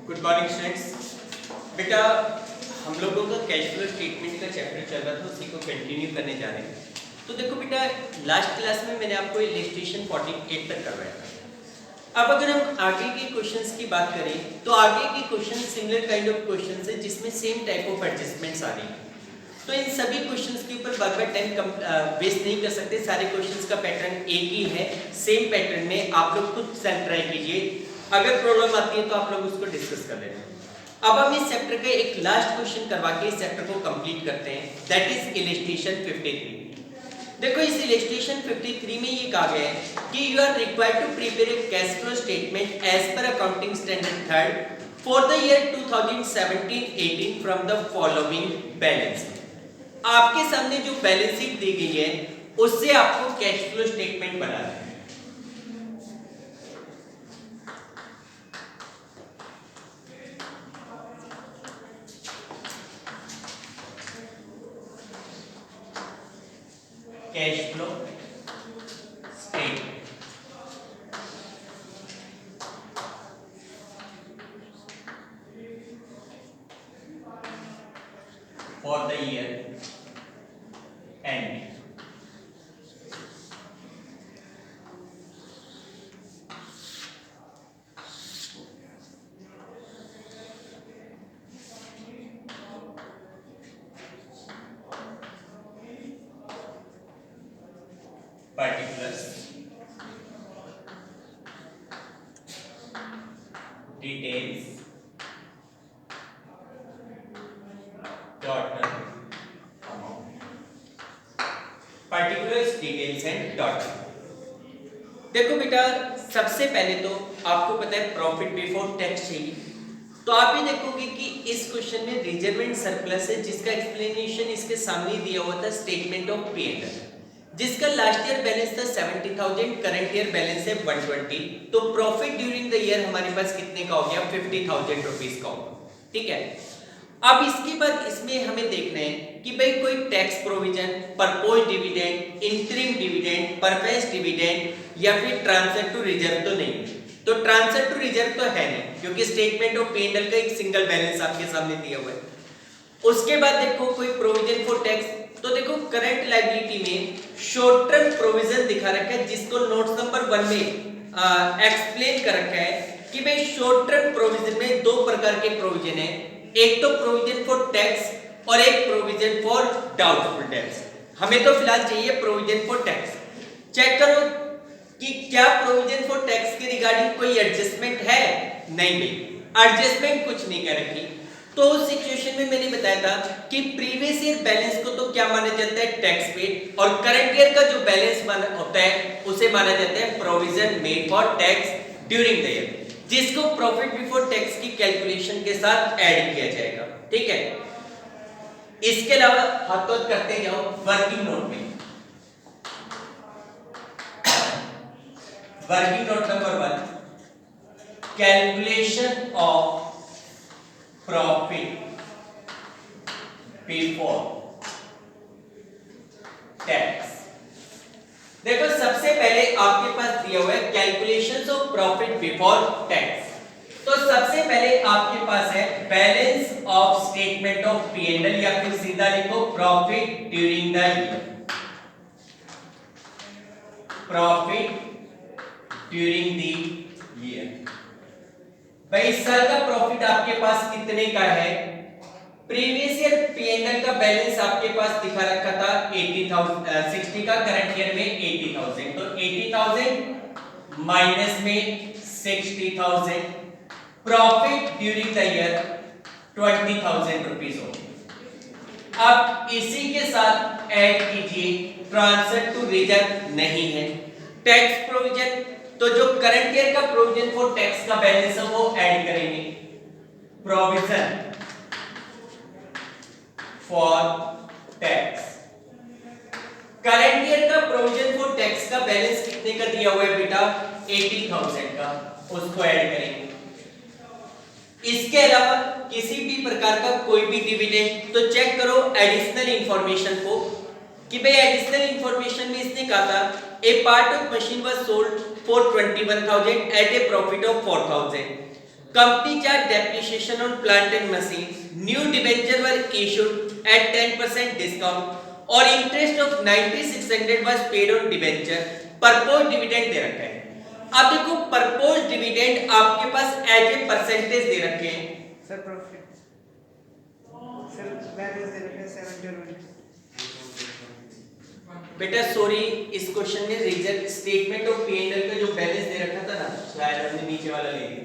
Good morning students. बेटा हम लोगों का कैश फ्लो स्टेटमेंट का चैप्टर चल रहा था, उसी को कंटिन्यू करने जा रहे हैं। तो देखो बेटा, लास्ट क्लास में मैंने आपको इलस्ट्रेशन 48 तक करवाया था। अब अगर हम आगे के क्वेश्चंस की बात करें तो आगे के question similar kind of questions है जिसमें सेम टाइप ऑफ एडजस्टमेंट्स आ रही है। तो इन सभी क्वेश्चंस के ऊपर बार बार टाइम वेस्ट नहीं कर सकते। सारे क्वेश्चंस का पैटर्न एक ही है, सेम पैटर्न में आप लोग खुद सेल्फ ट्राई कीजिए। अगर प्रॉब्लम आती है तो आप लोग उसको डिस्कस कर लेना। अब हम इस चैप्टर का एक लास्ट क्वेश्चन करवा के इस चैप्टर को कंप्लीट करते हैं, दैट इज इलस्ट्रेशन 53। देखो इस इलस्ट्रेशन 53 में ये कहा गया है कि you are required to prepare a cash flow statement as per accounting standard 3 for the year 2017-18 from the following balance. आपके सामने जो बैलेंस शीट दी गई है उससे आपको कैश फ्लो स्टेटमेंट बनाना है। Cash flow statement for the year and. particulars, details, total amount, particulars, details and total। देखो बेटा, सबसे पहले तो आपको पता है प्रॉफिट बिफोर टैक्स चाहिए। तो आप ये देखोगे कि इस क्वेश्चन में रिजर्व एंड सरप्लस है जिसका एक्सप्लेनेशन इसके सामने दिया हुआ था, statement of P and L, जिसका लास्ट ईयर बैलेंस था 70,000, करंट ईयर बैलेंस है 120। तो प्रॉफिट ड्यूरिंग द ईयर हमारे पास कितने का हो गया? 50,000 रुपीस का होगा। ठीक है। अब इसके बाद इसमें हमें देखना है कि भाई कोई tax provision, proposed dividend, interim dividend, preference dividend या फिर ट्रांसफर टू रिजर्व तो नहीं है। तो ट्रांसफर टू रिजर्व तो है नहीं क्योंकि statement of P and L का एक सिंगल बैलेंस आपके सामने दिया हुआ है। उसके बाद देखो कोई प्रोविजन फॉर टैक्स, तो देखो करंट लायबिलिटी में शॉर्ट टर्म प्रोविजन दिखा रखा है जिसको नोट नंबर 1 में एक्सप्लेन कर रखा है कि भाई शॉर्ट टर्म प्रोविजन में दो प्रकार के प्रोविजन है, एक तो प्रोविजन फॉर टैक्स और एक प्रोविजन फॉर डाउटफुल टैक्स। हमें तो फिलहाल चाहिए प्रोविजन फॉर टैक्स। चेक करो कि क्या प्रोविजन फॉर टैक्स के रिगार्डिंग कोई एडजस्टमेंट है? नहीं भाई, एडजस्टमेंट कुछ नहीं कर रखी। तो उस सिचुएशन में मैंने बताया था कि प्रीवियस ईयर बैलेंस को तो क्या माना जाता है? टैक्स पेड, और करंट ईयर का जो बैलेंस माना होता है उसे माना जाता है provision made for tax during the year, जिसको प्रॉफिट बिफोर टैक्स की कैलकुलेशन के साथ ऐड किया जाएगा। ठीक है। इसके अलावा हाथों करते जाओ वर्किंग नोट में। Working note number 1, calculation of profit before tax. देखो सबसे पहले आपके पास दिया हुआ है calculations of profit before tax. तो सबसे पहले आपके पास है balance of statement of P and L, या फिर सीधा लिखो profit during the year. Profit during the year. भाई इस साल का प्रॉफिट आपके पास कितने का है? Previous year P and L का बैलेंस आपके पास दिखा रखा था 60 का, करंट ईयर में 80,000। तो 80,000 माइनस में 60,000, profit during the year 20,000 rupees हो। अब इसी के साथ ऐड कीजिए ट्रांसफर टू रिजर्व नहीं है, टैक्स प्रोविजन, तो जो करंट ईयर का प्रोविजन फॉर टैक्स का बैलेंस है वो ऐड करेंगे, provision for tax. Current year का प्रोविजन फॉर टैक्स का बैलेंस कितने का दिया हुआ है बेटा? 80,000 का, उसको ऐड करेंगे। इसके अलावा किसी भी प्रकार का कोई भी डिविडेंड, तो चेक करो एडिशनल इंफॉर्मेशन को कि भाई एडिशनल इंफॉर्मेशन में इसने कहा था a part of machine was sold for 21,000 at a profit of 4,000। company charge depreciation on plant and machine, new debenture were issued at 10% discount और interest of 9600 was paid on debenture, proposed dividend दे रखा है। अब देखो proposed dividend आपके पास as a percentage दे रखे हैं sir profit sir balance दे रखे हैं 71। बेटा सॉरी, इस क्वेश्चन में result statement of P and L का जो बैलेंस दे रखा था ना, शायद हमने नीचे वाला ले लिया।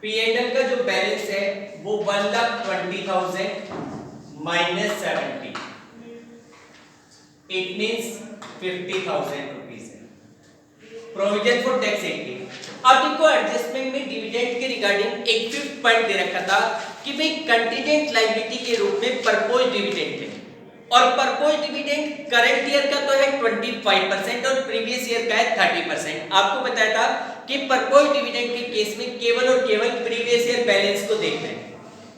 पी एंड एल का जो बैलेंस है वो 1,20,000 माइनस 70, इट मींस 50,000 रुपीस है। Provision for tax 80। अब देखो एडजस्टमेंट में डिविडेंड के रिगार्डिंग एक फिफ्थ पॉइंट दे रखा था कि भाई कंटीजेंट लायबिलिटी के रूप में प्रपोज्ड डिविडेंड है और प्रपोज्ड डिविडेंड करंट ईयर का तो है 25% और प्रीवियस ईयर का है 30%। आपको बताया था कि प्रपोज्ड डिविडेंड के केस में केवल और केवल प्रीवियस ईयर बैलेंस को देखना है।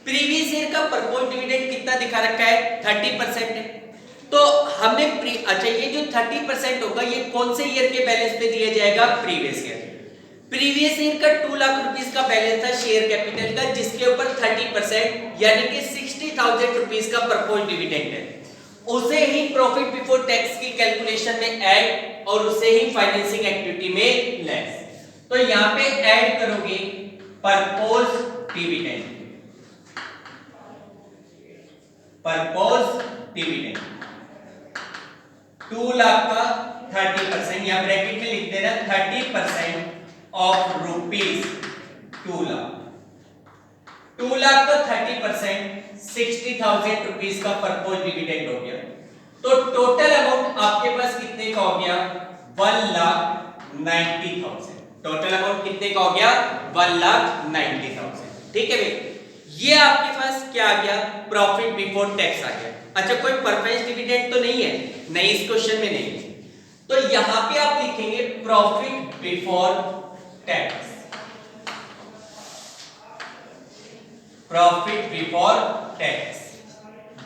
प्रीवियस ईयर का प्रपोज्ड डिविडेंड कितना दिखा रखा है 30% है, तो हमने अच्छा ये जो 30% होगा ये कौन से ईयर के बैलेंस पे दिया जाएगा, प्रीवियस ईयर। प्रीवियस ईयर का 2 लाख रुपीस का बैलेंस था शेयर कैपिटल का, जिसके ऊपर 30% यानी कि 60,000 रुपीस का प्रपोज्ड डिविडेंड है, उसे ही प्रॉफिट बिफोर टैक्स की कैलकुलेशन में ऐड और उसे ही फाइनेंसिंग एक्टिविटी में लेस। तो यहां पे ऐड करोगे proposed dividend, proposed dividend 2 lakh का 30% या ब्रैकेट में लिख देना 30% ऑफ रुपीस 2 लाख। 2 लाख का 30% 60,000 रुपीस का प्रपोज्ड डिविडेंड हो गया। तो टोटल अमाउंट आपके पास कितने का हो गया 1,90,000। टोटल अमाउंट कितने का हो गया 1,90,000। ठीक है भाई, ये आपके पास क्या आ गया, प्रॉफिट बिफोर टैक्स आ गया। अच्छा कोई परफेक्ट डिविडेंड तो नहीं है, नहीं इस क्वेश्चन में नहीं है, तो यहां पे आप लिखेंगे profit before tax, profit before tax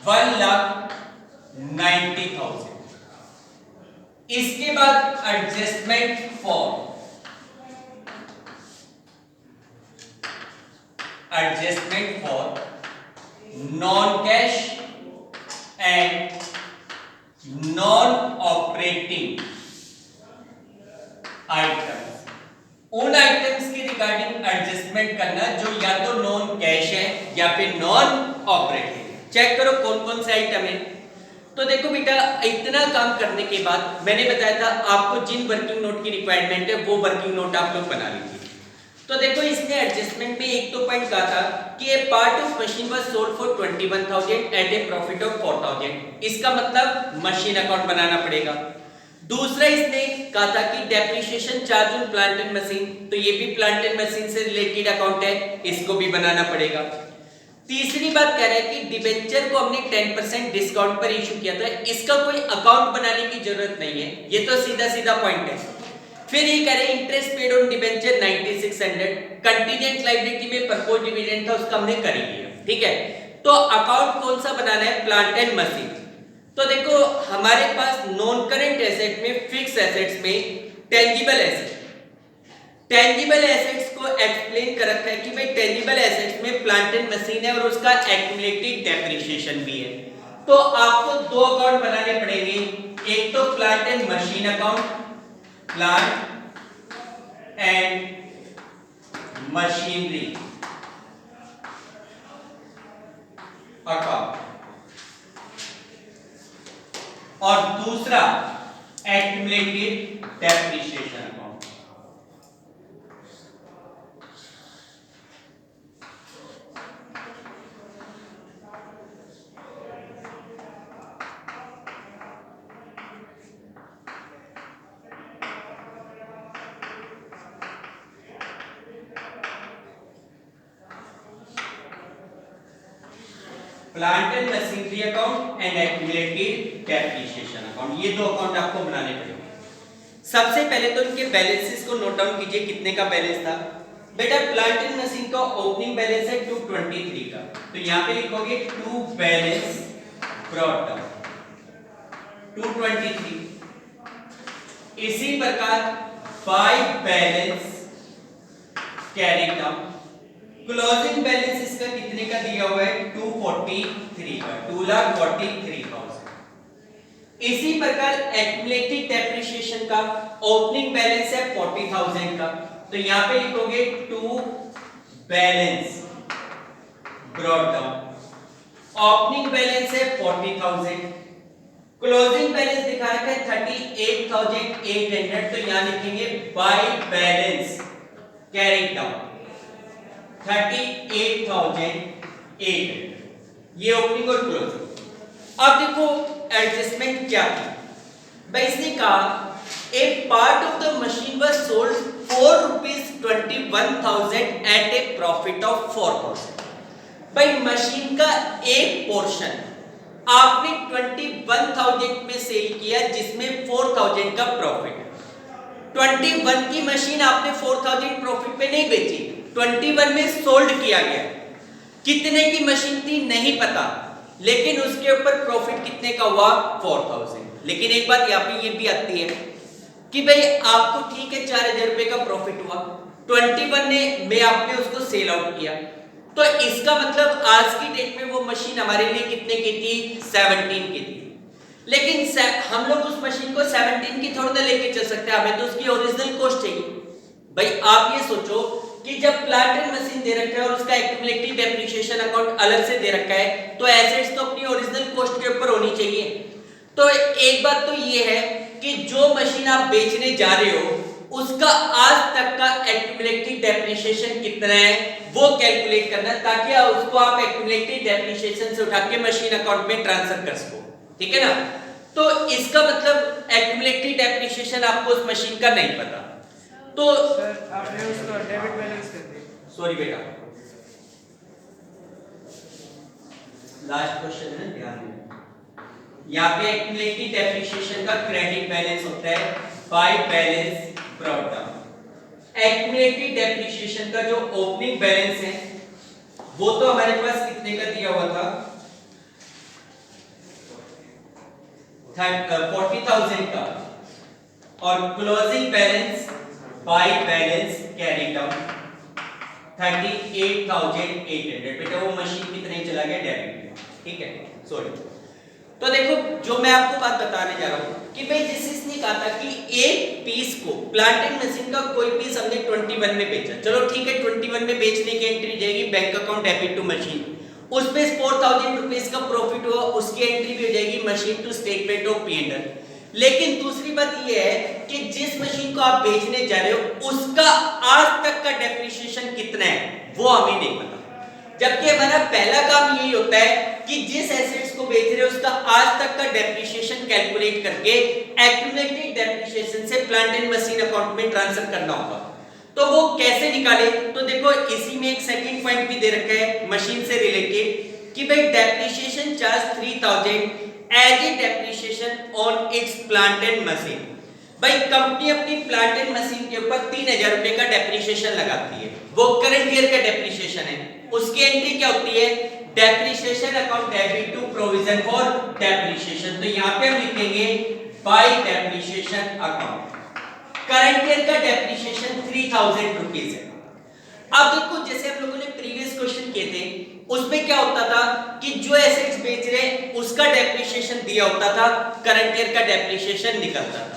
1,90,000। इसके बाद adjustment for, adjustment for non cash and non operating items, उन आइटम्स की रिगार्डिंग एडजस्टमेंट करना जो या तो नॉन कैश है या फिर नॉन ऑपरेटिंग। चेक करो कौन कौन से आइटम है। तो देखो बेटा इतना काम करने के बाद मैंने बताया था आपको जिन वर्किंग नोट की रिक्वायरमेंट है वो वर्किंग नोट आप लोग बना लीजिए। तो देखो इसने एडजस्टमेंट में एक तो पॉइंट कहा था कि a part of machine was sold for 21,000 at a profit of 4,000, इसका मतलब मशीन अकाउंट बनाना पड़ेगा। दूसरा इसने कहा था कि depreciation charge on plant and machine, तो ये भी प्लांट एंड मशीन से रिलेटेड अकाउंट है, इसको भी बनाना पड़ेगा। तीसरी बात कह रहा है कि डिबेंचर को हमने 10% डिस्काउंट पर इशू किया था, इसका कोई अकाउंट बनाने की जरूरत नहीं है, ये तो सीधा सीधा पॉइंट है। फिर ये कह रहे हैं interest paid on debenture 9600, contingent liability में प्रपोज्ड डिविडेंड था उसका हमने कर ही लिया। ठीक है, तो अकाउंट कौन सा बनाना है, प्लांट एंड मशीन। तो देखो हमारे पास नॉन करेंट एसेट में, फिक्स एसेट्स में टेंजिबल एसेट, टेंजिबल एसेट्स को एक्सप्लेन कर रखा है कि भाई टेंजिबल एसेट्स में प्लांट एंड मशीन है और उसका एक्यूमुलेटेड डेप्रिसिएशन भी है। तो आपको दो अकाउंट बनाने पड़ेंगे, एक तो plant and machine account, plant and machinery account, और दूसरा accumulated depreciation account. Plant and machinery account and accumulated depreciation account, ये दो अकाउंट आपको बनाने पड़ेंगे। सबसे पहले तो इनके बैलेंसेस को नोट डाउन कीजिए, कितने का बैलेंस था बेटा। प्लांट एंड मशीन का ओपनिंग बैलेंस है 223 का, तो यहां पे लिखोगे टू बैलेंस ब्रॉट डाउन 223। इसी प्रकार 5 balance carry down closing balance इसका कितने का दिया हुआ है 243 का 2,43,000। इसी प्रकार एक्यूमुलेटेड डेप्रिसिएशन का ओपनिंग बैलेंस है 40,000 का, तो यहां पे लिखोगे to balance brought down. Opening balance है 40,000, क्लोजिंग बैलेंस दिखा रखा है 38,800, तो यहां लिखेंगे बाय बैलेंस कैरी डाउन 38,800, ये ओपनिंग और क्लोजिंग। अब देखो एडजस्टमेंट क्या थी भाई, इसने कहा a part of the machine was sold for ₹21,000 at a profit of 4,000। भाई मशीन का एक पोर्शन आपने 21,000 में सेल किया जिसमें 4,000 का प्रॉफिट। 21 की मशीन आपने 4,000 प्रॉफिट पे नहीं बेची, 21 में सोल्ड किया गया। कितने की मशीन थी नहीं पता, लेकिन उसके ऊपर प्रॉफिट कितने का हुआ 4,000। लेकिन एक बात यहाँ पे ये भी आती है कि भाई आपको ठीक है 4,000 रुपए का प्रॉफिट हुआ, 21 में आपने उसको सेल आउट किया, तो इसका मतलब आज की डेट में वो मशीन हमारे लिए कितने की थी 17 की थी। लेकिन हम लोग उस मशीन को 17 की थोड़ा लेके चल सकते हैं, हमें तो उसकी ओरिजिनल कॉस्ट चाहिए। भाई आप ये सोचो कि जब प्लांट एंड मशीन दे रखा है और उसका एक्यूमुलेटेड डेप्रिसिएशन अकाउंट अलग से दे रखा है, तो एसेट्स तो अपनी ओरिजिनल कॉस्ट के ऊपर होनी चाहिए। तो एक बात तो ये है कि जो मशीन आप बेचने जा रहे हो उसका आज तक का एक्यूमुलेटेड डेप्रिसिएशन कितना है वो कैलकुलेट करना, ताकि उसको आप एक्यूमुलेटेड डेप्रिसिएशन से उठा के मशीन अकाउंट में ट्रांसफर कर सको, ठीक है ना। तो इसका मतलब एक्यूमुलेटेड डेप्रिसिएशन आपको उस मशीन का नहीं पता, तो सर आपने उसका डेबिट बैलेंस कर दिया। सॉरी बेटा, लास्ट क्वेश्चन है, ध्यान देना। यहाँ पे एक्यूमुलेटेड डेप्रिसिएशन का क्रेडिट बैलेंस होता है by balance brought down. Accumulated depreciation का जो ओपनिंग बैलेंस है वो तो हमारे पास कितने का दिया हुआ था 40,000 का, और closing balance by balance carry down 38,800। बेटा वो मशीन कितने चला गया डेबिट में, ठीक है सॉरी। तो देखो जो मैं आपको बात बताने जा रहा हूं कि भाई जैसे इसने कहा था कि एक पीस को प्लांट एंड मशीन का कोई पीस हमने 21 में बेचा, चलो ठीक है 21 में बेचने की एंट्री जाएगी bank account debit to machine, उसमें 4,000 रुपीस का प्रॉफिट हुआ, उसकी एंट्री भी हो जाएगी machine to statement of P&L। लेकिन दूसरी बात ये है कि जिस मशीन को आप बेचने जा रहे हो उसका आज तक का डेप्रिसिएशन कितना है वो हमें नहीं पता, जबकि हमारा पहला काम यही होता है कि जिस एसेट्स को बेच रहे हो उसका आज तक का डेप्रिसिएशन कैलकुलेट करके एक्यूमुलेटेड डेप्रिसिएशन से प्लांट एंड मशीन अकाउंट में ट्रांसफर करना होगा। तो वो कैसे निकाले, तो देखो इसी में एक सेकंड पॉइंट भी दे रखा है मशीन से रिलेटेड कि भाई depreciation charge 3,000 as a depreciation on its plant and machine. भाई कंपनी अपनी प्लांट एंड मशीन के ऊपर 3,000 रुपए का डेप्रिसिएशन लगाती है, वो करंट ईयर का डेप्रिसिएशन है, उसकी एंट्री क्या होती है depreciation account debit to provision for depreciation. तो यहां पे हम लिखेंगे by depreciation account. Current year का डेप्रिसिएशन 3,000 रुपीस है। अब देखो जैसे हम लोगों ने प्रीवियस क्वेश्चन किए थे उसमें क्या होता था कि जो एसेट्स बेच रहे हैं उसका डेप्रिसिएशन दिया होता था, करंट ईयर का डेप्रिसिएशन निकलता था।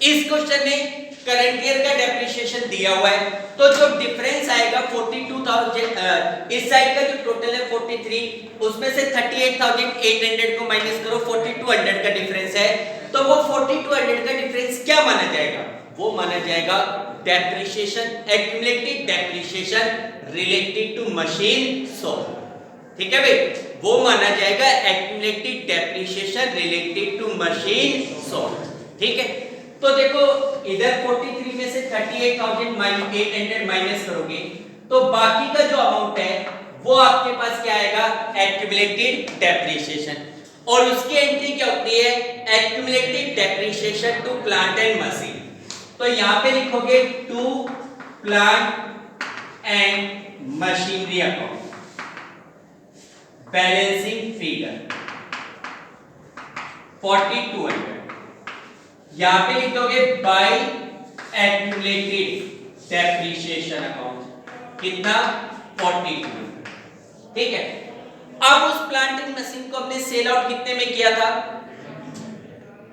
इस क्वेश्चन में करंट ईयर का डेप्रिसिएशन दिया हुआ है, तो जो डिफरेंस आएगा 42,000, इस साइड का जो टोटल है 43, उसमें से 38,800 को माइनस करो, 4,200 का डिफरेंस है, तो वो 4,200 का डिफरेंस क्या माना जाएगा, वो माना जाएगा depreciation, accumulated depreciation related to machine sold, ठीक है भाई, वो माना जाएगा accumulated depreciation related to machine sold, ठीक है। तो देखो इधर 43 में से 38,800 माइनस करोगे तो बाकी का जो अमाउंट है वो आपके पास क्या आएगा एक्यूमुलेटेड डेप्रिसिएशन, और उसकी एंट्री क्या होती है accumulated depreciation to plant and machine. तो यहां पे लिखोगे to plant and machinery account balancing figure 4,200, यहां पे लिख दोगे बाय एक्यूमुलेटेड डेप्रिसिएशन अकाउंट कितना 42। ठीक है, अब उस प्लांट एंड मशीन को हमने सेल आउट कितने में किया था?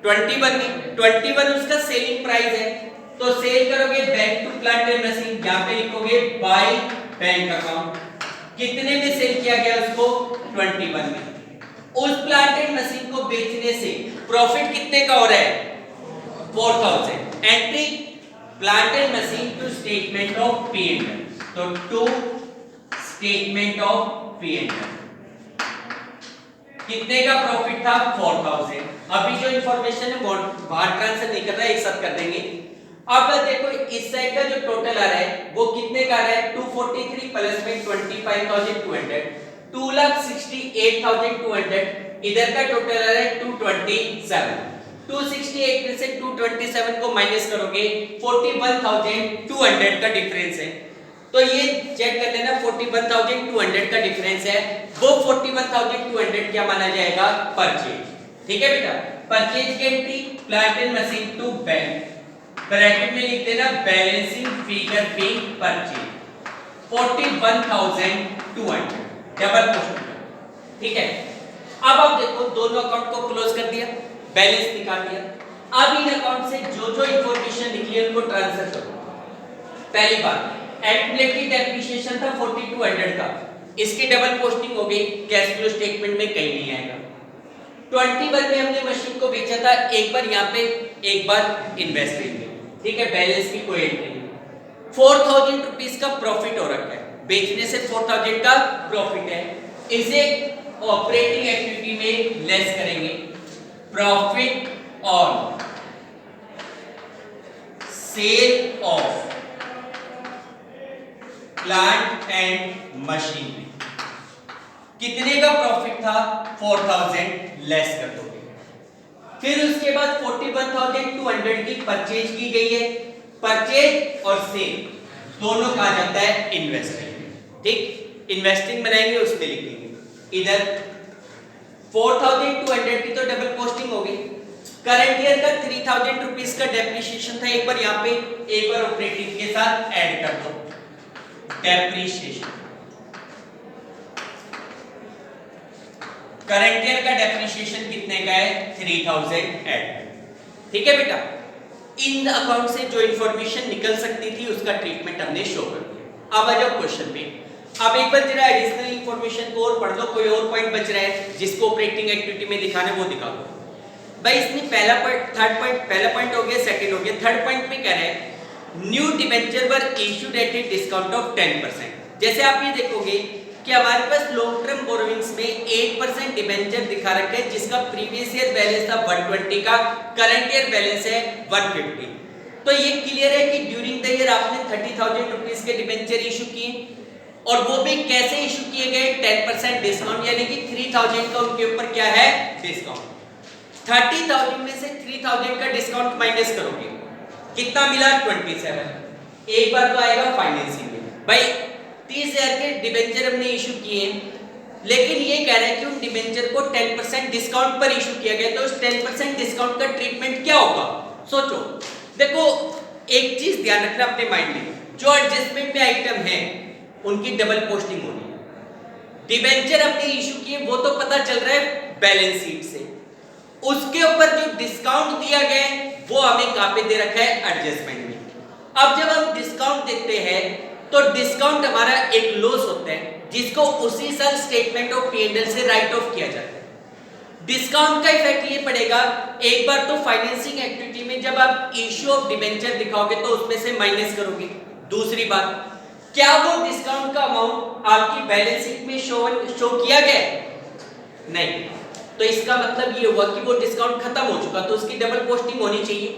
21 में। 21 उसका सेलिंग प्राइस है, तो सेल करोगे bank to plant and machine, यहां पे लिखोगे बाय बैंक अकाउंट। कितने में सेल किया गया उसको? 21 में। उस प्लांट एंड मशीन को बेचने से प्रॉफिट कितने का हो रहा है? 4000। Entry plant and machine to statement of P and L, तो to statement of P and L कितने का प्रॉफिट था? 4000। अभी जो इंफॉर्मेशन है वो बाहर ट्रांसफर नहीं कर रहा है, एक साथ कर देंगे। अब देखो इस साइड का जो टोटल आ रहा है वो कितने का आ रहा है? 243 प्लस में 25200, 2,68,200। इधर का टोटल आ रहा है 227। 268 में से 227 को माइनस करोगे 41,200 का डिफरेंस है। तो ये चेक कर लेना, 41,200 का डिफरेंस है, वो 41,200 क्या माना जाएगा? परचेज। ठीक है बेटा, परचेज की entry plant and machine to bank, bracket में लिख देना balancing figure being purchase 41,200 double post. ठीक है, अब आप देखो दोनों अकाउंट को क्लोज कर दिया, बैलेंस निकाल दिया। अब इन अकाउंट से जो जो इंफॉर्मेशन निकली है उनको ट्रांसफर करो। पहली बात एक्यूमुलेटेड डेप्रिसिएशन था 4200 का, इसकी डबल पोस्टिंग हो गई, कैश फ्लो स्टेटमेंट में कहीं नहीं आएगा। 21 में हमने मशीन को बेचा था, एक बार यहाँ पे एक बार इन्वेस्टमेंट में। ठीक है, बैलेंस की कोई एंट्री नहीं। 4000 रुपीस का प्रॉफिट हो रखा है, बेचने से 4000 का प्रॉफिट है, इसे ऑपरेटिंग एक्टिविटी में लेस करेंगे। Profit on sale of plant and machinery कितने का प्रॉफिट था? 4000 लेस कर दोगे। फिर उसके बाद 41,200 की परचेज की गई है, परचेज और सेल दोनों कहा जाता है इन्वेस्टिंग। ठीक, इन्वेस्टिंग बनाएंगे उसमें लिखेंगे। इधर 4,200 की तो डबल पोस्टिंग हो गई। करंट ईयर का 3,000 रुपीस का डेप्रिसिएशन था, एक बार यहाँ पे एक बार ऑपरेटिंग के साथ ऐड कर दो डेप्रिसिएशन। करंट ईयर का डेप्रिसिएशन कितने का है? 3000 ऐड। ठीक है बेटा, इन अकाउंट से जो इंफॉर्मेशन निकल सकती थी उसका ट्रीटमेंट हमने शो कर दिया। अब आ जाओ क्वेश्चन पे। अब एक बार जरा एडिशनल इंफॉर्मेशन को और पढ़ लो, कोई और पॉइंट बच रहा है जिसको ऑपरेटिंग एक्टिविटी में दिखाना है वो दिखा दो भाई। इसमें पहला पॉइंट हो गया, सेकंड हो गया, थर्ड पॉइंट पे कह रहे हैं new debenture were issued at a discount of 10%। जैसे आप ये देखोगे कि हमारे पास लॉन्ग टर्म बोरोविंग्स में 8% डिबेंचर दिखा रखा है, जिसका प्रीवियस ईयर बैलेंस था 120 का, करंट ईयर बैलेंस है 150। तो ये क्लियर है कि ड्यूरिंग द ईयर आपने 30,000 रुपीस के डिबेंचर इशू किए, और वो भी कैसे इशू किए गए? 10% डिस्काउंट, यानी कि 3000 का उनके ऊपर क्या है? डिस्काउंट। 30,000 में से 3000 का डिस्काउंट माइनस करोगे, कितना मिला? 27। एक बार तो आएगा फाइनेंसिंग में, भाई 30,000 के डिबेंचर हमने इशू किए, लेकिन ये कह रहे हैं कि उन डिबेंचर को 10% डिस्काउंट पर इशू किया गया, तो उस 10% डिस्काउंट का ट्रीटमेंट क्या होगा? सोचो। देखो एक चीज ध्यान रखना अपने माइंड में, जो एडजस्टमेंट में आइटम है उनकी डबल पोस्टिंग होनी है। डिबेंचर अपने इशू किए वो तो पता चल रहा है बैलेंस शीट से, उसके ऊपर जो डिस्काउंट दिया गया है वो हमें कहां पे दे रखा है? एडजस्टमेंट में। अब जब हम डिस्काउंट देते हैं तो डिस्काउंट हमारा एक लॉस होता है, जिसको उसी साल स्टेटमेंट ऑफ पी&एल से राइट ऑफ किया जाता है। डिस्काउंट का इफेक्ट ये पड़ेगा, एक बार तो फाइनेंसिंग एक्टिविटी में जब आप इशू ऑफ डिबेंचर दिखाओगे तो उसमें से माइनस करोगे। दूसरी बात, क्या वो डिस्काउंट का अमाउंट आपकी बैलेंस शीट में शो किया गया? नहीं, तो इसका मतलब ये हुआ कि वो डिस्काउंट खत्म हो चुका, तो उसकी डबल पोस्टिंग होनी चाहिए।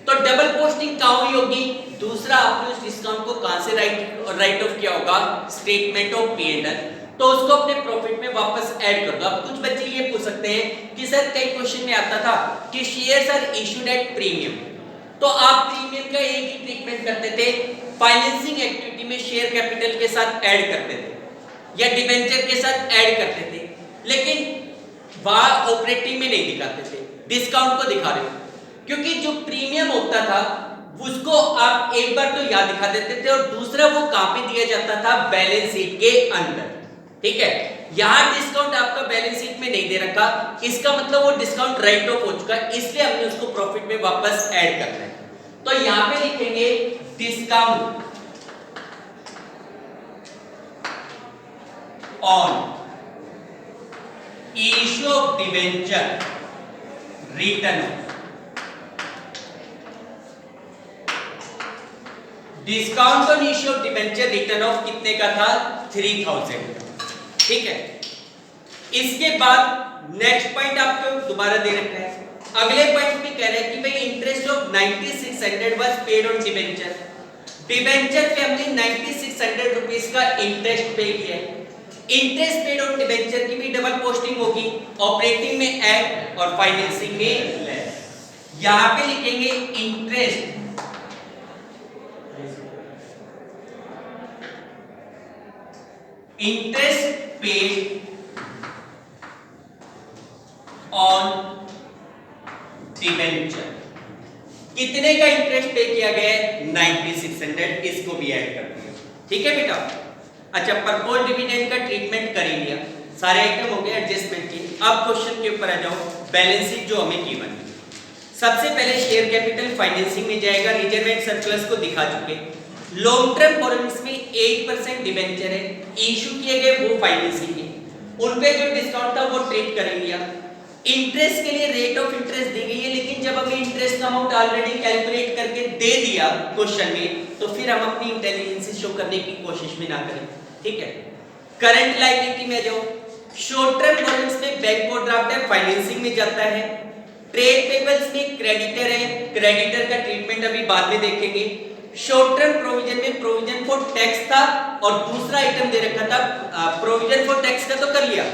तो डबल पोस्टिंग कहां हुई होगी? दूसरा, आपने उस डिस्काउंट को कहां से राइट ऑफ किया होगा? स्टेटमेंट ऑफ पी&एल, तो उसको अपने प्रॉफिट में वापस ऐड कर दो। अब कुछ बच्चे ये पूछ सकते हैं कि सर कई क्वेश्चन में आता था कि shares are issued at premium, तो आप प्रीमियम का एक ही ट्रीटमेंट करते थे, फाइनेंसिंग एक्टिविटी में शेयर कैपिटल के साथ ऐड करते थे या डिबेंचर के साथ ऐड करते थे, लेकिन वहां ऑपरेटिंग में नहीं दिखाते थे, डिस्काउंट को दिखा रहे हो। क्योंकि जो प्रीमियम होता था उसको आप एक बार तो याद दिखा देते थे, और दूसरा वो कहां पे दिया जाता था, बैलेंस शीट के अंदर। ठीक है, यहां डिस्काउंट आपका बैलेंस शीट में नहीं दे रखा, इसका मतलब वो डिस्काउंट राइट ऑफ हो चुका है, इसलिए हमने उसको प्रॉफिट में वापस ऐड करना है। तो यहां पे लिखेंगे discount on issue of debenture return of. Discount on issue of debenture return of कितने का था, 3000। ठीक है, इसके बाद नेक्स्ट पॉइंट आपको दोबारा दे रखा है। अगले पॉइंट में कह रहा है कि भाई interest of 9600 was paid on debenture. Debenture पे हमने 9600 रुपीस का इंटरेस्ट पे किया है। इंटरेस्ट पेड ऑन डिवेंचर की भी डबल पोस्टिंग होगी, ऑपरेटिंग में ऐड और फाइनेंसिंग में लेस। यहां पे लिखेंगे इंटरेस्ट पेड ऑन डिवेंचर। कितने का इंटरेस्ट पे किया गया है, 9600, इसको भी ऐड कर दिया। ठीक है बेटा, अच्छा प्रपोज डिविडेंड का ट्रीटमेंट कर ही लिया, सारे आइटम हो गए एडजस्टमेंट की। अब क्वेश्चन के ऊपर आ जाओ, बैलेंस शीट जो हमें गिवन है। सबसे पहले शेयर कैपिटल फाइनेंसिंग में जाएगा, रिजर्व एंड सरप्लस को दिखा चुके। लॉन्ग टर्म बोरोइंग्स में 8% डिवेंचर है, इशू किए गए वो फाइनेंसिंग है, उन पे जो डिस्काउंट था वो ट्रीट कर लिया। इंटरेस्ट के लिए रेट ऑफ इंटरेस्ट दी गई है, लेकिन जब हमें इंटरेस्ट अमाउंट ऑलरेडी कैलकुलेट करके दे दिया क्वेश्चन में, तो फिर हम अपनी इंटेलिजेंस शो करने की कोशिश में ना करें। ठीक है, करंट लायबिलिटी में जाओ, शॉर्ट टर्म बोरोइंग्स में बैंक ओवरड्राफ्ट है, फाइनेंसिंग में जाता है। ट्रेड पेबल्स में क्रेडिटर है, क्रेडिटर का ट्रीटमेंट अभी बाद में देखेंगे। शॉर्ट टर्म प्रोविजन में प्रोविजन फॉर टैक्स था, और दूसरा आइटम दे रखा था प्रोविजन फॉर टैक्स का तो कर लिया,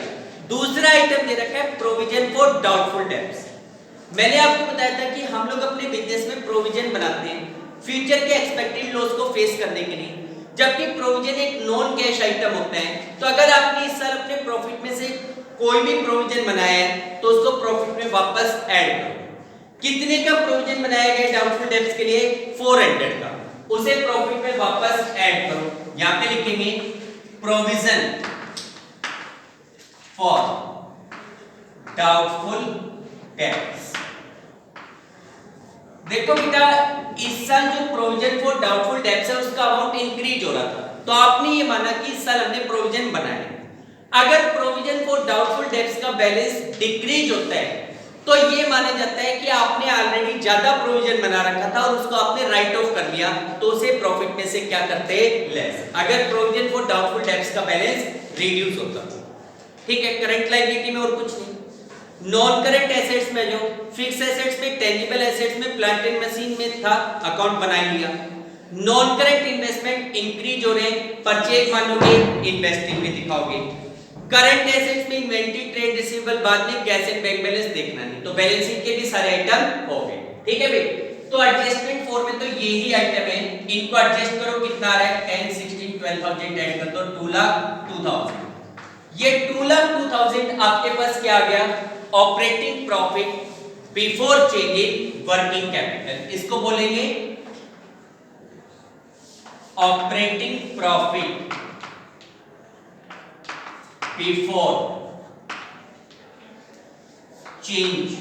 दूसरा आइटम दे रखा है प्रोविजन फॉर डाउटफुल डेब्ट्स। मैंने आपको बताया था कि हम लोग अपने बिजनेस में प्रोविजन बनाते हैं फ्यूचर के एक्सपेक्टेड लॉस को फेस करने के लिए, जबकि प्रोविजन एक नॉन कैश आइटम होता है। तो अगर आपने इस साल अपने प्रॉफिट में से कोई भी प्रोविजन बनाया है तो उसको प्रॉफिट में वापस ऐड करो। कितने का प्रोविजन बनाया गया डाउटफुल डेब्ट्स के लिए, 400 का, उसे प्रॉफिट में वापस ऐड करो। यहां पे लिखेंगे प्रोविजन फॉर डाउटफुल डेब्ट्स। देखो बेटा, इस साल जो प्रोविजन फॉर डाउटफुल डेब्ट्स है उसका अमाउंट इंक्रीज हो रहा था, तो आपने ये माना कि इस साल हमने प्रोविजन बनाया। अगर प्रोविजन फॉर डाउटफुल डेब्ट्स का बैलेंस डिक्रीज होता है तो ये माना जाता है कि आपने ऑलरेडी ज्यादा प्रोविजन बना रखा था और उसको आपने राइट ऑफ कर लिया, तो उसे प्रॉफिट में से क्या करते हैं, लेस। अगर प्रोविजन फॉर डाउटफुल डेब्ट्स का बैलेंस रिड्यूस होता। ठीक है, करंट लायबिलिटी में और कुछ नहीं। नॉन करंट एसेट्स में जो फिक्स एसेट्स में, टेंजिबल एसेट्स में, प्लांट एंड मशीन में था, अकाउंट बना लिया। नॉन करंट इन्वेस्टमेंट इंक्रीज हो रहे हैं, परचेज मानोगे, इन्वेस्टिंग में दिखाओगे। करंट एसेट्स में इन्वेंटरी, ट्रेड रिसीवेबल, बाद में कैश एंड बैंक बैलेंस देखना नहीं, तो बैलेंस शीट के भी सारे आइटम हो गए। ठीक है भाई, तो एडजस्टमेंट फॉर में तो यही आइटम है, इनको एडजस्ट करो, कितना आ रहा है, 10, 16, 12,000 ऐड कर दो, 2,02,000। ये 2,02,000 आपके पास क्या आ गया, operating profit before change in working capital. इसको बोलेंगे operating profit before change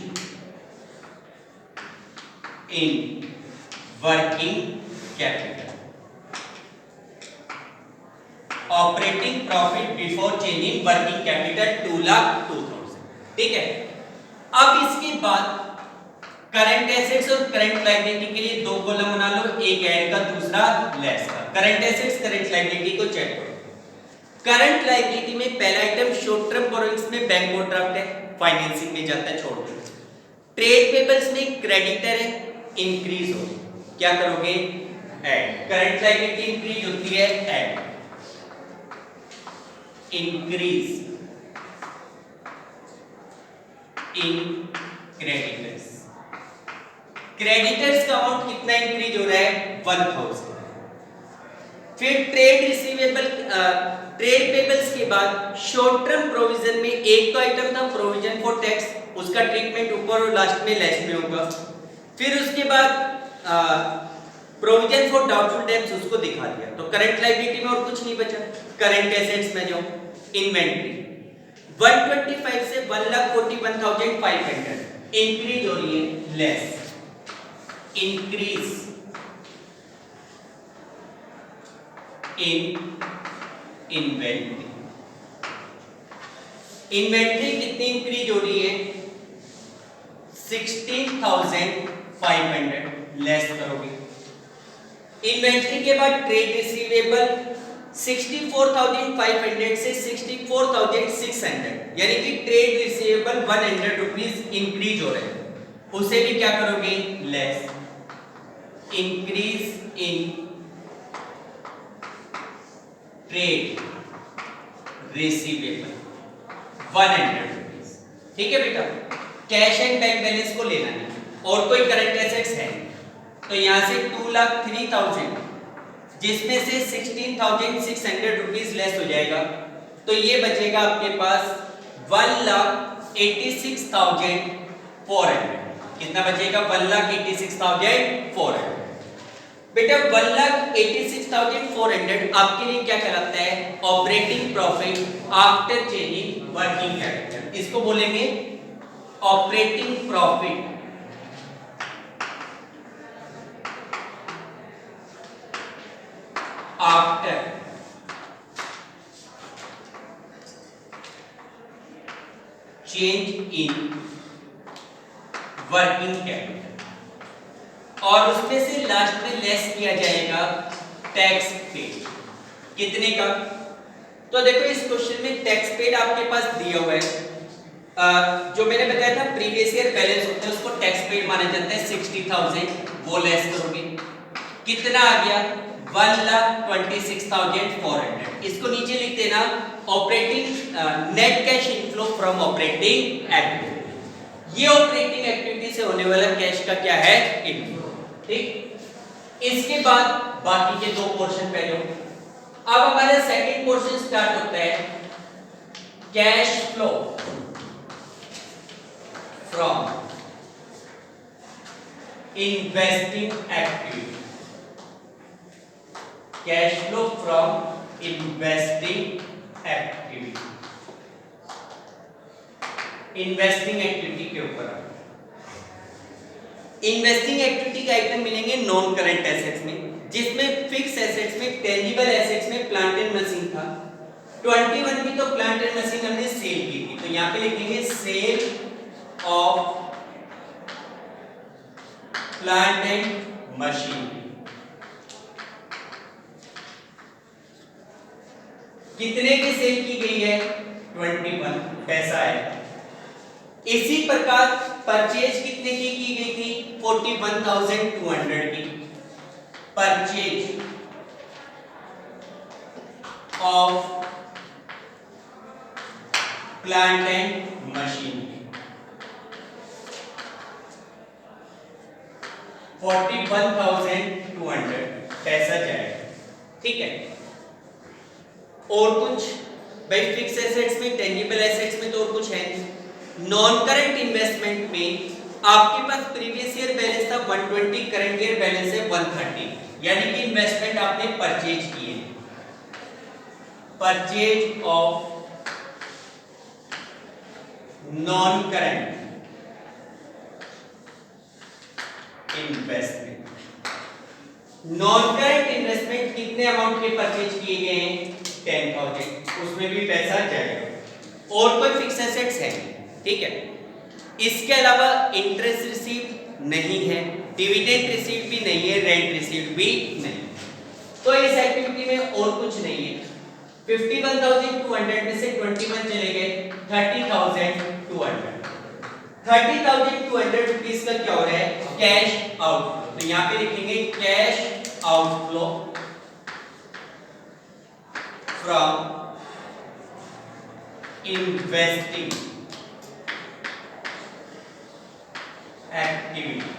in working capital. Operating profit before change in working capital 2,02,000। ठीक है, अब इसके बाद करंट एसेट्स और करंट लायबिलिटी के लिए दो कॉलम बना लो, एक ऐड का, दूसरा लेस का। करंट एसेट्स, करंट लायबिलिटी को चेक करो। करंट लायबिलिटी में पहला आइटम शॉर्ट टर्म बोरोइंग्स में बैंक ओवरड्राफ्ट है, फाइनेंसिंग में जाता है, छोड़ दो। ट्रेड पेबल्स में क्रेडिटर है, इंक्रीज हो, क्या करोगे, ऐड। करंट लायबिलिटी इंक्रीज होती है, add, increase in creditors. Creditors का अमाउंट कितना इंक्रीज हो रहा है, 1,000। फिर ट्रेड रिसीवेबल, ट्रेड पेबल्स के बाद शॉर्ट टर्म प्रोविजन में एक तो आइटम था प्रोविजन फॉर टैक्स, उसका ट्रीटमेंट ऊपर और लास्ट में लेस में होगा। फिर उसके बाद प्रोविजन फॉर डाउटफुल डेब्ट्स उसको दिखा दिया, तो करंट लायबिलिटी में और कुछ नहीं बचा। करंट एसेट्स में जो इन्वेंट्री 125 से 1,41,500 इंक्रीज हो रही है, less increase in inventory. Inventory कितनी इंक्रीज हो रही है? 16,500 लेस करोगे। इन्वेंट्री के बाद ट्रेड रिसीवेबल 64,500 से 64,600, यानी कि ट्रेड रिसीवेबल 100 रुपीज इंक्रीज हो रहे हैं, उसे भी क्या करोगे? Less increase in trade receivable 100 rupees. ठीक है बेटा, कैश एंड बैंक बैलेंस को लेना है और कोई करंट एसेट्स है, तो यहां से 2,03,000 जिसमें से 16,600 रुपीज लेस हो जाएगा, तो ये बचेगा आपके पास 1,86,400। कितना बचेगा? 1,86,400। बेटा 1,86,400 आपके लिए क्या कहलाता है? Operating profit after changing working capital. इसको बोलेंगे operating profit after change in working capital, और उसमें से लास्ट में लेस किया जाएगा टैक्स पेड। कितने का? तो देखो इस क्वेश्चन में टैक्स पेड आपके पास दिया हुआ है, जो मैंने बताया था प्रीवियस ईयर बैलेंस होता है उसको टैक्स पेड माना जाता है 60,000, वो लेस करोगे, कितना आ गया? 1,26,400। इसको नीचे लिख देना operating net cash inflow from operating activity. ये ऑपरेटिंग एक्टिविटी से होने वाला कैश का क्या है? इनफ्लो। ठीक, इसके बाद बाकी के दो पोर्शन पहले। अब हमारा सेकंड पोर्शन स्टार्ट होता है cash flow from investing activity. Cash flow from investing activity, investing activity के ऊपर। इन्वेस्टिंग एक्टिविटी के आइटम मिलेंगे नॉन करंट एसेट्स में, जिसमें फिक्स एसेट्स में, टेंजिबल एसेट्स में प्लांट एंड मशीन था। 21 की तो प्लांट एंड मशीन हमने सेल की थी, तो यहां पे लिखेंगे sale of plant and machine. कितने की सेल की गई है? 21 पैसा है। इसी प्रकार परचेज कितने की गई थी? 41,200 की purchase of plant and machine, 41,200 पैसा जाएगा। ठीक है, और कुछ भाई फिक्स एसेट्स में, टेंजिबल एसेट्स में तो और कुछ है। नॉन करंट इन्वेस्टमेंट में आपके पास प्रीवियस ईयर बैलेंस था 120, करंट ईयर बैलेंस है 130, यानी कि इन्वेस्टमेंट आपने परचेज किए। Purchase of non current investment. Non current investment कितने अमाउंट के परचेज किए गए हैं? 10,000, उसमें भी पैसा जाएगा। और कोई फिक्स एसेट्स है? ठीक है, इसके अलावा इंटरेस्ट रिसीव नहीं है, डिविडेंड रिसीव भी नहीं है, रेंट रिसीव भी नहीं, तो इस एक्टिविटी में और कुछ नहीं है। 51,200 में से 21 चले गए, 30,200। 30,200 रुपीस का क्या हो रहा है? Cash outflow. तो यहां पे लिखेंगे cash outflow from investing activity.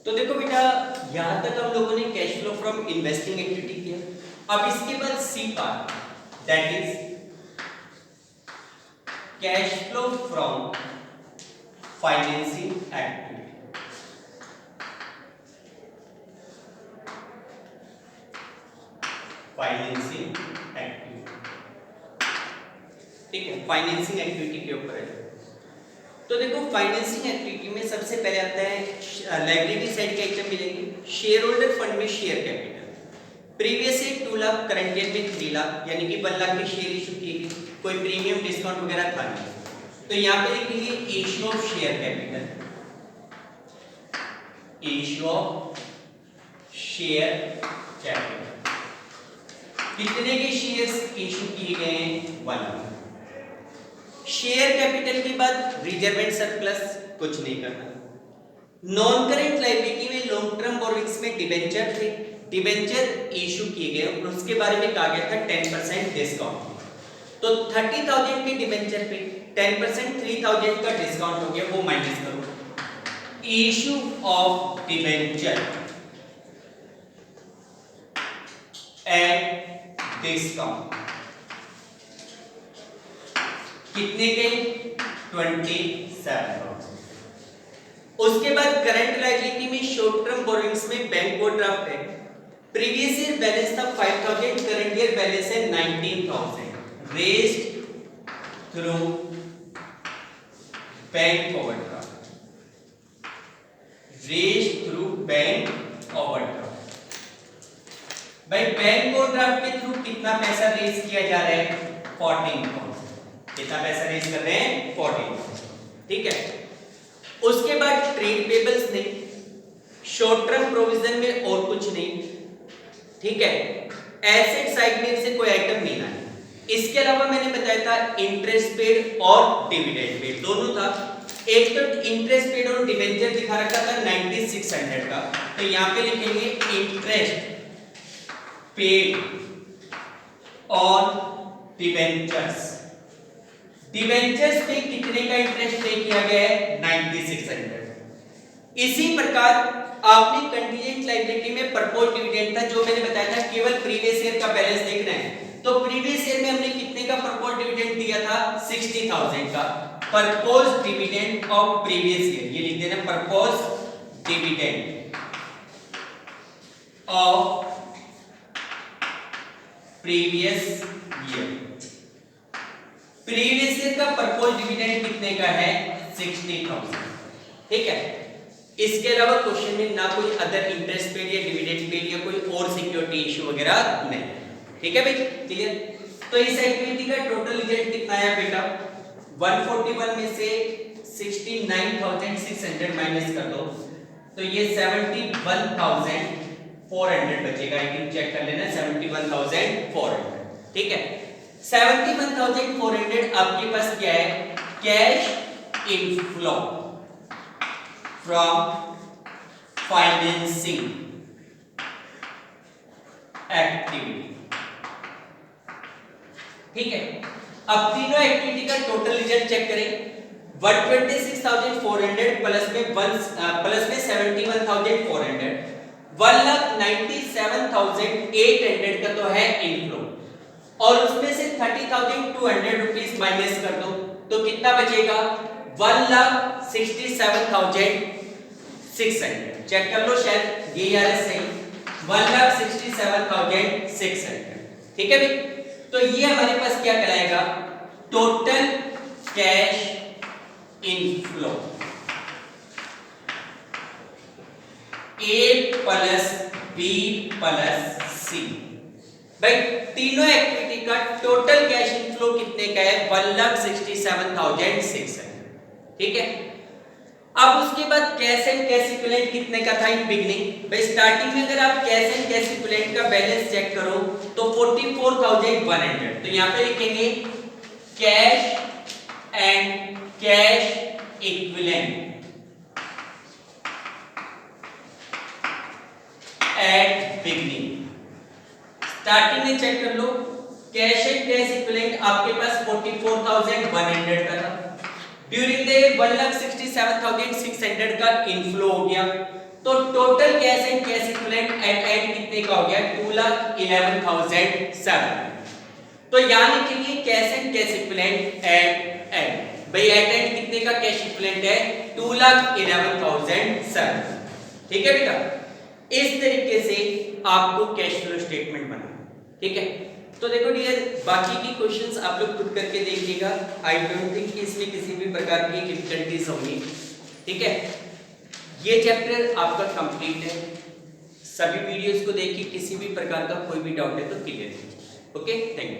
तो देखो बेटा, यहां तक हम लोगों ने cash flow from investing activity किया। अब इसके बाद C part, that is cash flow from financing activity. Financing activity, ठीक है, फाइनेंसिंग एक्टिविटी के ऊपर है। तो देखो फाइनेंसिंग एक्टिविटी में सबसे पहले आता है लायबिलिटी साइड के आइटम मिलेंगे। शेयर होल्डर फंड में share capital previous year 2 lakh, current year में 3 लाख, यानी कि 1 लाख के शेयर इशू किए गए, कोई प्रीमियम डिस्काउंट वगैरह था नहीं। तो यहाँ पे लिखेंगे issue of share capital, issue of share capital, कितने के शेयर्स इशू किए गए हैं? 1 लाख। शेयर कैपिटल के बाद रिजर्व एंड सरप्लस कुछ नहीं करना। नॉन करेंट लायबिलिटी में लॉन्ग टर्म बोरोइंग्स में डिबेंचर थे, डिबेंचर इशू किए गए और उसके बारे में कहा गया था 10% डिस्काउंट। तो 30,000 के डिबेंचर पे 10% 3,000 का डिस्काउंट हो गया, वो माइनस करो। Issue of debenture at discount कितने के? 27,000। उसके बाद करंट लायबिलिटी में शॉर्ट टर्म बोरोइंग्स में बैंक ओवरड्राफ्ट है, प्रीवियस ईयर बैलेंस था 5,000, करंट ईयर बैलेंस है 19,000, raised through bank overdraft, raised through bank overdraft. भाई बैंक ओवरड्राफ्ट के थ्रू कितना पैसा रेज किया जा रहा है? 14,000। कितना पैसा रेज कर रहे हैं? 14,000, ठीक है। उसके बाद ट्रेड पेबल्स नहीं, शॉर्ट टर्म प्रोविजन में और कुछ नहीं, ठीक है। एसेट साइड में से कोई आइटम नहीं आया। इसके अलावा मैंने बताया था इंटरेस्ट पेड और डिविडेंड पेड दोनों था। एक तो इंटरेस्ट पेड और डिबेंचर दिखा रखा था 9600 का, तो यहां पे लिखेंगे इंटरेस्ट पेड और डिबेंचर्स। डिबेंचर्स पे कितने का इंटरेस्ट पे किया गया है? 9600। इसी प्रकार आपने कंटीजेंट लायबिलिटी में प्रपोज डिविडेंड था, जो मैंने बताया था केवल प्रीवियस ईयर का बैलेंस देखना है। तो प्रीवियस ईयर में हमने कितने का प्रपोज डिविडेंड दिया था? 60,000 का। Propose dividend of previous year, ये लिख देना, propose dividend of previous year. Previous year का प्रपोज डिविडेंड कितने का है? 60,000, ठीक है। इसके अलावा क्वेश्चन में ना कोई अदर इंटरेस्ट पेड या डिविडेंड पेड या कोई और सिक्योरिटी इशू वगैरह नहीं, ठीक है भाई, क्लियर। तो इस एक्टिविटी का टोटल रिजल्ट कितना आया बेटा? 141 में से 69,600 माइनस कर दो, तो ये 71,400 बचेगा। एक बार चेक कर लेना, 71,400, ठीक है। 71,400 आपके पास क्या है? Cash inflow from financing activity, ठीक है। अब तीनों एक्टिविटी का टोटल रिजल्ट चेक करें। 126,400 प्लस में 71,400, 1,97,800 का तो है इनफ्लो, और उसमें से 30,200 रुपीस माइनस कर दो, तो कितना बचेगा? 1,67,600। चेक कर लो, शायद ये यार सही, 1,67,600, ठीक है भाई। तो ये हमारे पास क्या कहलाएगा? Total cash inflow. A plus B plus C. भाई तीनों एक्टिविटी का टोटल कैश इनफ्लो कितने का है? 1,67,600, ठीक है। अब उसके बाद कैश एंड कैश इक्विवेलेंट कितने का था इन बिगनिंग? भाई स्टार्टिंग में अगर आप कैश एंड कैश इक्विवेलेंट का बैलेंस चेक करो तो 44,100, तो यहां पे लिखेंगे cash and cash equivalent at beginning. Starting में चेक कर लो, कैश एंड कैश इक्विवेलेंट आपके पास 44,100 का था। ड्यूरिंग द 1,67,600 का इनफ्लो हो गया, तो total cash and cash equivalent at end कितने का हो गया? 2,11,700। तो तो यहां लिखेंगे cash and cash equivalent at end. भाई एट एंड कितने का कैश इक्विवेलेंट है? 2,11,007। ठीक है बेटा, इस तरीके से आपको कैश फ्लो स्टेटमेंट बनाना। ठीक है, तो देखो डियर, बाकी की क्वेश्चंस आप लोग खुद करके देखिएगा। आई डोंट थिंक इसमें किसी भी प्रकार की डिफिकल्टीज होंगी। ठीक है, ये चैप्टर आपका कंप्लीट है। सभी वीडियोस को देखिए, किसी भी प्रकार का कोई भी डाउट है तो क्लियर कीजिए। Okay, thank you.